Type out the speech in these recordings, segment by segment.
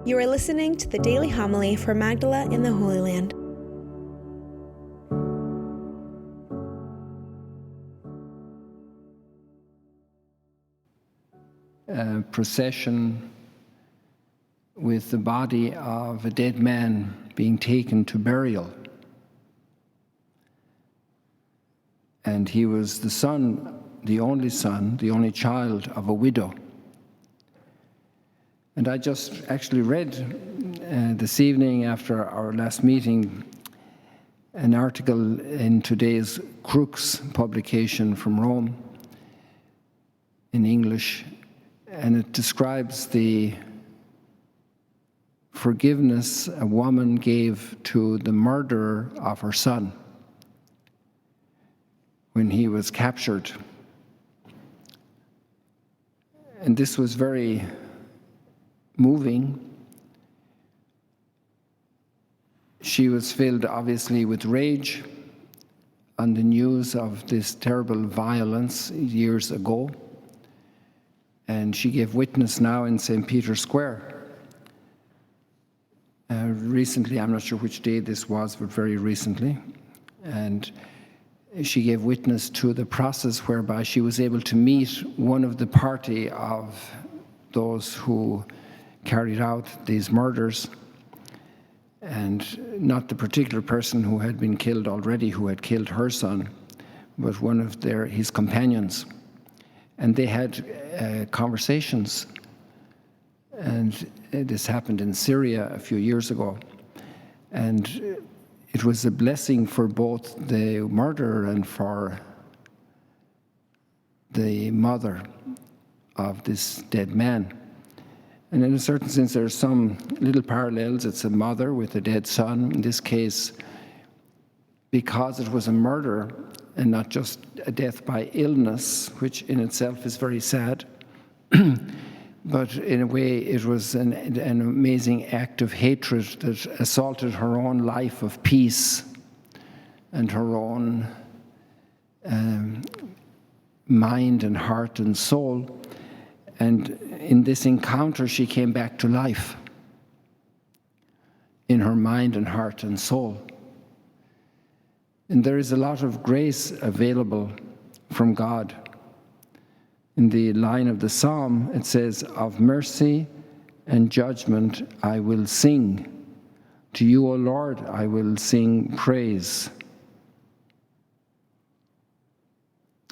You are listening to the daily homily for Magdala in the Holy Land. A procession with the body of a dead man being taken to burial. And he was the son, the only child of a widow. And I just actually read this evening after our last meeting an article in today's Crux publication from Rome in English, and it describes the forgiveness a woman gave to the murderer of her son when he was captured. And this was very moving. She was filled, obviously, with rage on the news of this terrible violence years ago. And she gave witness now in St. Peter's Square. Recently, I'm not sure which day this was, but very recently. And she gave witness to the process whereby she was able to meet one of the party of those who carried out these murders, and not the particular person who had been killed already, who had killed her son, but one of his companions. And they had conversations. And this happened in Syria a few years ago. And it was a blessing for both the murderer and for the mother of this dead man. And in a certain sense, there are some little parallels. It's a mother with a dead son. In this case, because it was a murder and not just a death by illness, which in itself is very sad, but in a way it was an amazing act of hatred that assaulted her own life of peace and her own mind and heart and soul. And in this encounter, she came back to life in her mind and heart and soul. And there is a lot of grace available from God. In the line of the psalm, it says, "Of mercy and judgment I will sing. To you, O Lord, I will sing praise.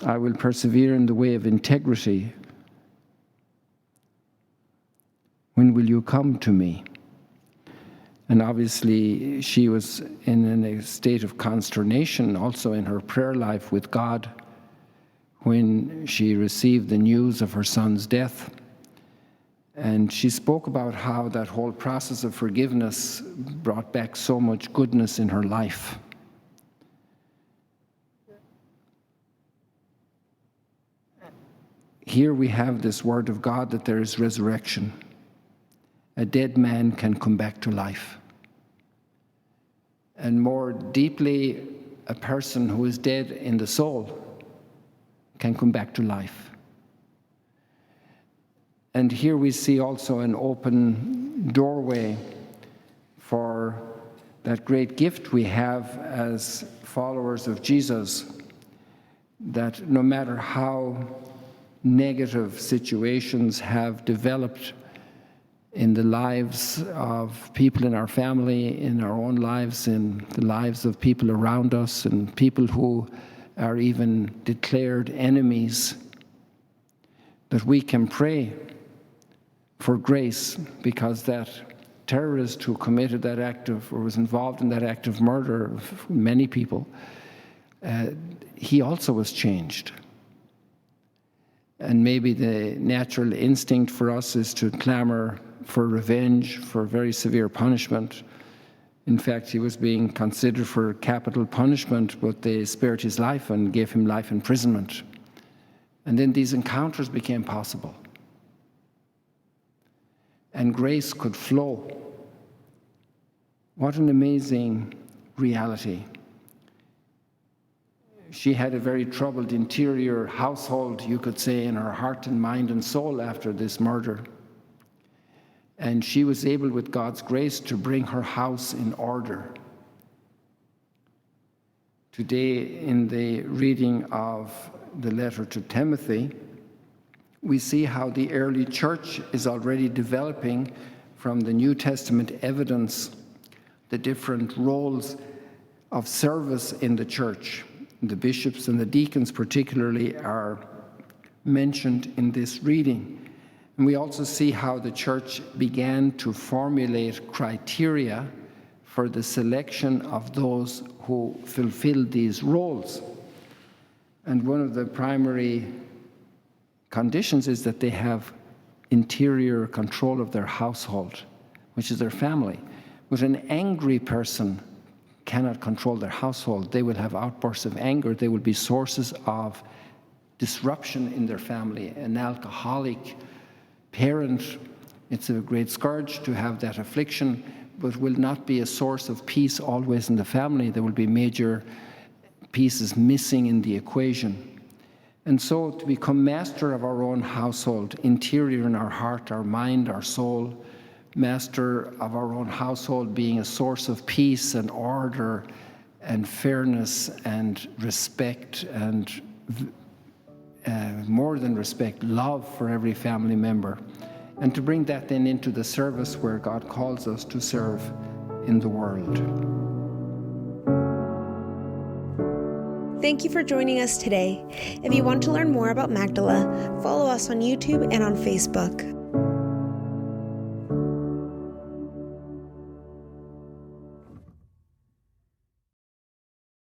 I will persevere in the way of integrity. When will you come to me?" And obviously, she was in a state of consternation also in her prayer life with God when she received the news of her son's death. And she spoke about how that whole process of forgiveness brought back so much goodness in her life. Here we have this word of God that there is resurrection. A dead man can come back to life. And more deeply, a person who is dead in the soul can come back to life. And here we see also an open doorway for that great gift we have as followers of Jesus, that no matter how negative situations have developed in the lives of people in our family, in our own lives, in the lives of people around us, and people who are even declared enemies, that we can pray for grace, because that terrorist who committed that act of, or was involved in that act of murder of many people, he also was changed. And maybe the natural instinct for us is to clamor for revenge, for very severe punishment. In fact, he was being considered for capital punishment, but they spared his life and gave him life imprisonment. And then these encounters became possible. And grace could flow. What an amazing reality. She had a very troubled interior household, you could say, in her heart and mind and soul after this murder. and she was able, with God's grace, to bring her house in order. Today, in the reading of the letter to Timothy, we see how the early church is already developing from the New Testament evidence the different roles of service in the church. The bishops and the deacons particularly are mentioned in this reading. And we also see how the church began to formulate criteria for the selection of those who fulfill these roles. And one of the primary conditions is that they have interior control of their household, which is their family. But an angry person cannot control their household. They will have outbursts of anger. They will be sources of disruption in their family. An alcoholic parent, it's a great scourge to have that affliction, but will not be a source of peace always in the family. There will be major pieces missing in the equation. And so to become master of our own household, interior in our heart, our mind, our soul, master of our own household, being a source of peace and order and fairness and respect and more than respect, love for every family member. And to bring that then into the service where God calls us to serve in the world. Thank you for joining us today. If you want to learn more about Magdala, follow us on YouTube and on Facebook.